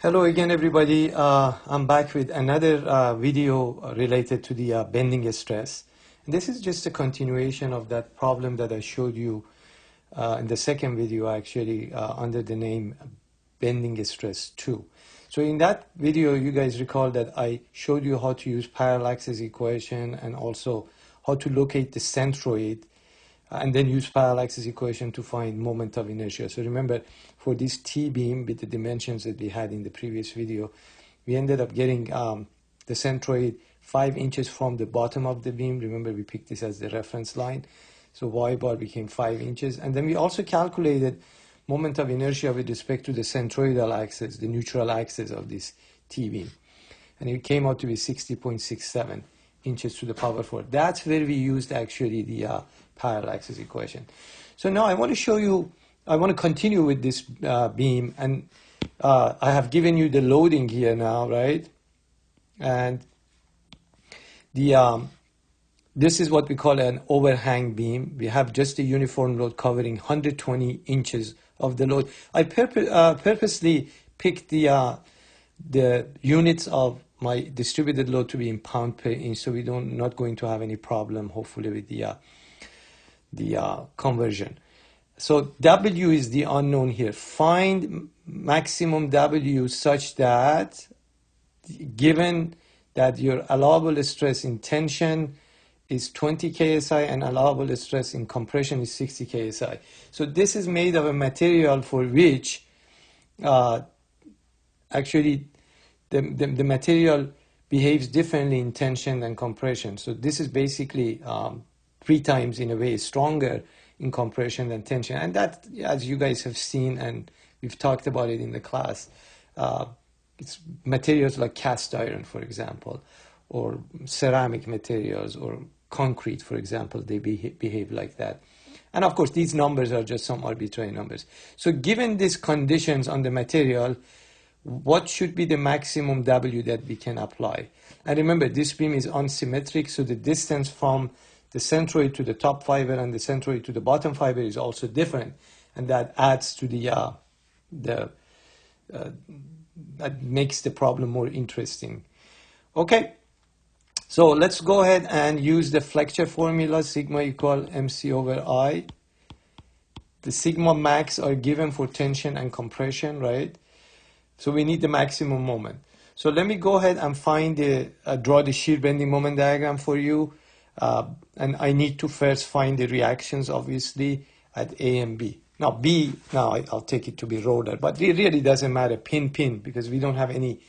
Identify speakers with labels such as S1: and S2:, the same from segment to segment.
S1: Hello again, everybody. I'm back with another video related to the bending stress. And this is just a continuation of that problem that I showed you in the second video, actually, under the name bending stress 2. So in that video, you guys recall that I showed you how to use parallaxes equation and also how to locate the centroid and then use parallaxes equation to find moment of inertia. So remember, for this T-beam with the dimensions that we had in the previous video, we ended up getting the centroid 5 inches from the bottom of the beam. Remember, we picked this as the reference line. So Y bar became 5 inches. And then we also calculated moment of inertia with respect to the centroidal axis, the neutral axis of this T-beam. And it came out to be 60.67 inches to the power 4. That's where we used actually the parallaxes equation. So now I want to show you, I want to continue with this beam, and I have given you the loading here now, right? And the this is what we call an overhang beam. We have just a uniform load covering 120 inches of the load. I purposely picked the units of my distributed load to be in pound per inch, so we not going to have any problem, hopefully, with the conversion. So W is the unknown here. Find maximum W such that, given that your allowable stress in tension is 20 KSI and allowable stress in compression is 60 KSI. So this is made of a material for which actually the material behaves differently in tension than compression. So this is basically 3 times, in a way, stronger in compression than tension. And that, as you guys have seen, and we've talked about it in the class, it's materials like cast iron, for example, or ceramic materials, or concrete, for example, they behave like that. And of course, these numbers are just some arbitrary numbers. So given these conditions on the material, what should be the maximum W that we can apply? And remember, this beam is unsymmetric, so the distance from the centroid to the top fiber and the centroid to the bottom fiber is also different, and that adds to that makes the problem more interesting. Okay, so let's go ahead and use the Flexure formula, sigma equal MC over I. The sigma max are given for tension and compression, right? So we need the maximum moment. So let me go ahead and find draw the shear bending moment diagram for you. And I need to first find the reactions, obviously, at A and B. Now B, I'll take it to be roller, but it really doesn't matter, pin, because we don't have any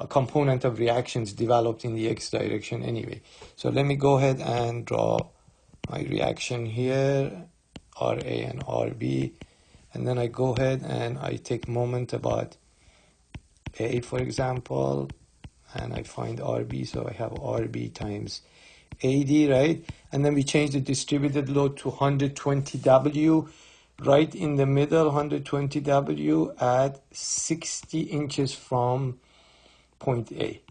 S1: component of reactions developed in the X direction anyway. So let me go ahead and draw my reaction here, RA and RB. And then I go ahead and I take moment about A, for example, and I find RB, so I have RB times AD, right? And then we change the distributed load to 120 W, right in the middle, 120 W at 60 inches from point A.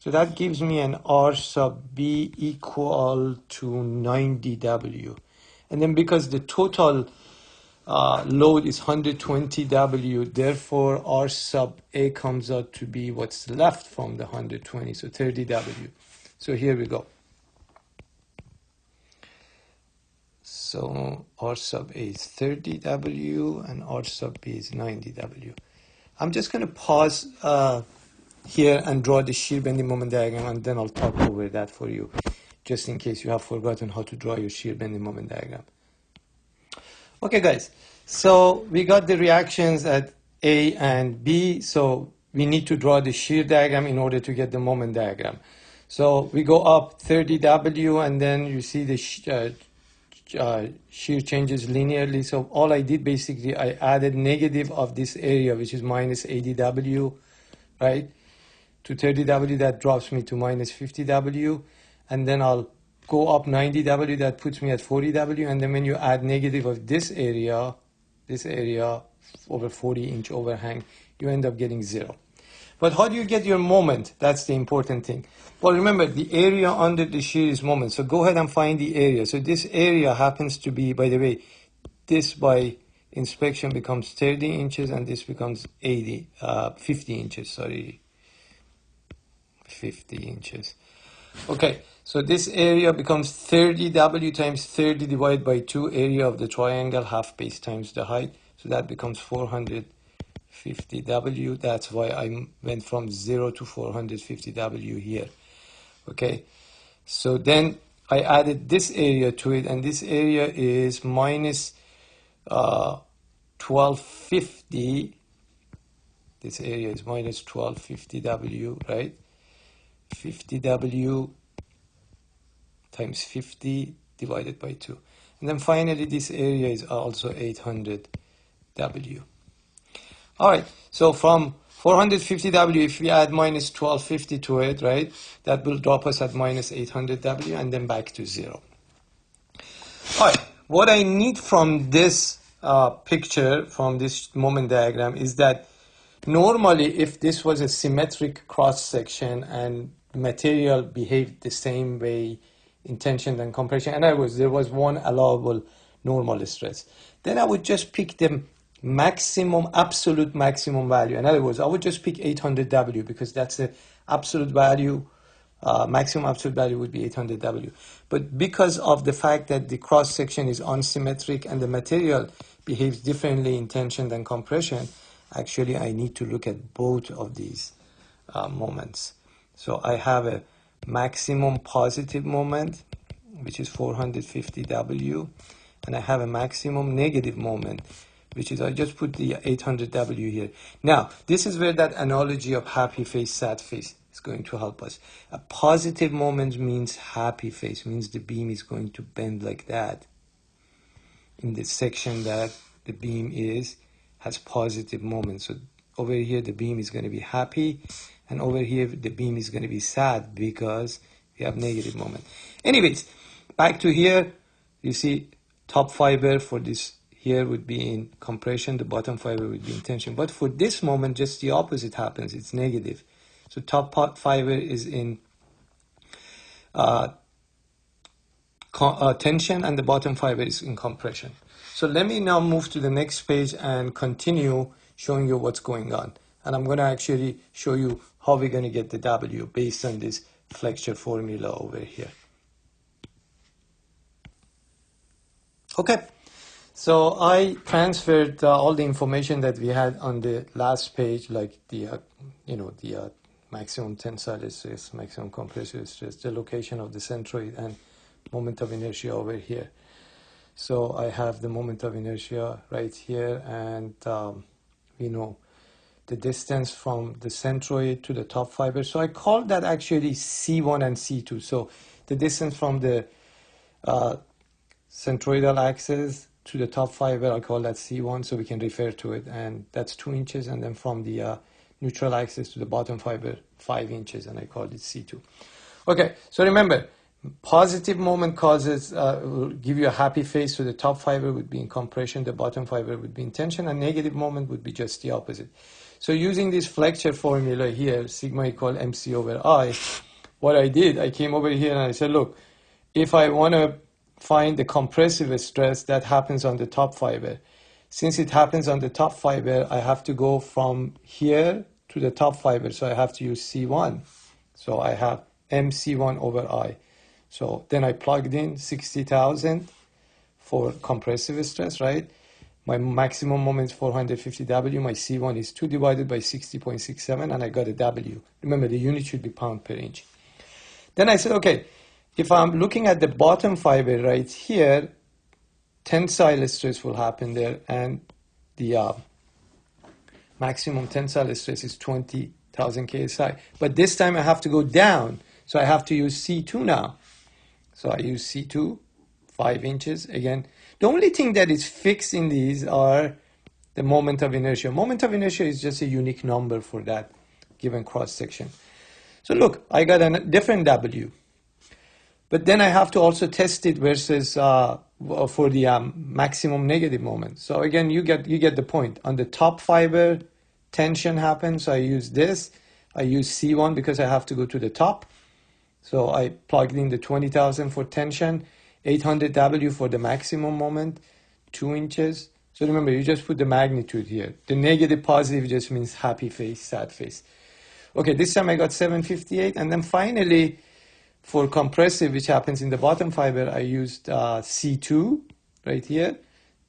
S1: So that gives me an R sub B equal to 90 W. And then because the total load is 120 W, therefore R sub A comes out to be what's left from the 120, so 30 W. So here we go. So R sub A is 30 W and R sub B is 90 W. I'm just going to pause here and draw the shear bending moment diagram, and then I'll talk over that for you, just in case you have forgotten how to draw your shear bending moment diagram. Okay, guys, so we got the reactions at A and B, so we need to draw the shear diagram in order to get the moment diagram. So we go up 30 W, and then you see the shear changes linearly. So all I did, basically, I added negative of this area, which is minus 80 W, right, to 30 W. That drops me to minus 50 W, and then I'll go up 90 W, that puts me at 40 W, and then when you add negative of this area over 40-inch overhang, you end up getting 0. But how do you get your moment? That's the important thing. Well, remember, the area under the shear is moment. So go ahead and find the area. So this area happens to be, by the way, this by inspection becomes 30 inches, and this becomes 50 inches, sorry, 50 inches. Okay, so this area becomes 30W times 30 divided by 2, area of the triangle, half base times the height. So that becomes 450W. That's why I went from 0 to 450W here. Okay, so then I added this area to it, and this area is minus 1250. This area is minus 1250W, right? 50W times 50 divided by 2. And then finally, this area is also 800W. All right, so from 450W, if we add minus 1250 to it, right, that will drop us at minus 800W and then back to 0. All right, what I need from this picture, from this moment diagram, is that normally if this was a symmetric cross-section and material behaved the same way in tension and compression, and there was one allowable normal stress, then I would just pick the maximum, absolute maximum value. In other words, I would just pick 800W because that's the absolute value. Maximum absolute value would be 800W. But because of the fact that the cross section is unsymmetric and the material behaves differently in tension than compression, actually I need to look at both of these moments. So I have a maximum positive moment, which is 450W, and I have a maximum negative moment, which is, I just put the 800W here. Now, this is where that analogy of happy face, sad face is going to help us. A positive moment means happy face, means the beam is going to bend like that. In the section that the beam has positive moment. So over here, the beam is going to be happy, and over here, the beam is going to be sad because we have negative moment. Anyways, back to here, you see top fiber for this here would be in compression, the bottom fiber would be in tension. But for this moment, just the opposite happens. It's negative. So top fiber is in tension, and the bottom fiber is in compression. So let me now move to the next page and continue showing you what's going on. And I'm going to actually show you how we're going to get the W based on this flexure formula over here. Okay. So I transferred all the information that we had on the last page, like the, the maximum tensile stress, maximum compressive stress, the location of the centroid, and moment of inertia over here. So I have the moment of inertia right here, and we know the distance from the centroid to the top fiber. So I call that actually C1 and C2. So the distance from the centroidal axis to the top fiber, I call that C1, so we can refer to it, and that's 2 inches. And then from the neutral axis to the bottom fiber, 5 inches, and I call it C2. Okay, so remember, positive moment causes will give you a happy face, so the top fiber would be in compression, the bottom fiber would be in tension, and negative moment would be just the opposite. So using this flexure formula here, sigma equal MC over I, what I did, I came over here and I said, look, if I want to find the compressive stress that happens on the top fiber, since it happens on the top fiber, I have to go from here to the top fiber, so I have to use C1. So I have MC1 over I. So then I plugged in 60,000 for compressive stress, right? My maximum moment is 450W. My C1 is 2 divided by 60.67, and I got a W. Remember, the unit should be pound per inch. Then I said, okay, if I'm looking at the bottom fiber right here, tensile stress will happen there, and the maximum tensile stress is 20,000 KSI. But this time I have to go down, so I have to use C2 now. So I use C2, 5 inches again. The only thing that is fixed in these are the moment of inertia. Moment of inertia is just a unique number for that given cross section. So look, I got a different W. But then I have to also test it versus for the maximum negative moment. So again, you get the point. On the top fiber, tension happens. So I use this. I use C1 because I have to go to the top. So I plugged in the 20,000 for tension, 800W for the maximum moment, 2 inches. So remember, you just put the magnitude here. The negative positive just means happy face, sad face. Okay, this time I got 758. And then finally, for compressive, which happens in the bottom fiber, I used C2 right here.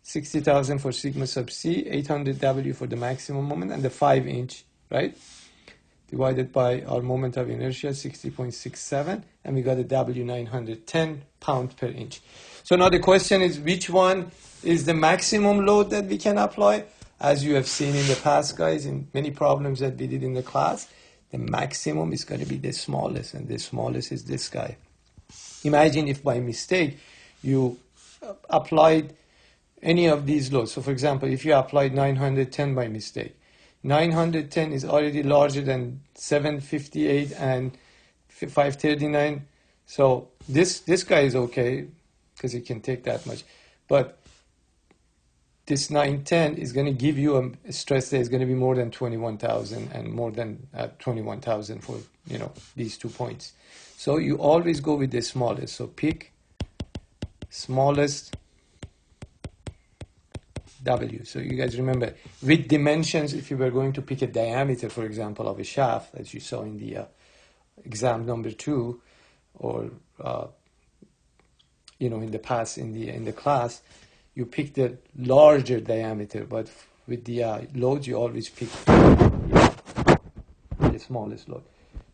S1: 60,000 for sigma sub C, 800 W for the maximum moment, and the 5-inch, right? Divided by our moment of inertia, 60.67, and we got a W 910 pound per inch. So now the question is, which one is the maximum load that we can apply? As you have seen in the past, guys, in many problems that we did in the class, the maximum is going to be the smallest, and the smallest is this guy. Imagine if by mistake you applied any of these loads. So for example, if you applied 910 by mistake, 910 is already larger than 758 and 539. So this guy is okay because it can take that much. But this 910 is going to give you a stress that is going to be more than 21,000 and more than 21,000 for, you know, these 2 points. So you always go with the smallest. So pick smallest W. So you guys remember, with dimensions, if you were going to pick a diameter, for example, of a shaft, as you saw in the exam number 2, or you know, in the past in the class, you pick the larger diameter, but with the loads, you always pick the smallest load.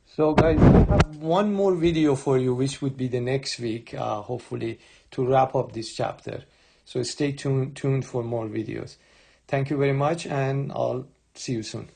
S1: So guys, I have one more video for you, which would be the next week, hopefully, to wrap up this chapter. So stay tuned for more videos. Thank you very much, and I'll see you soon.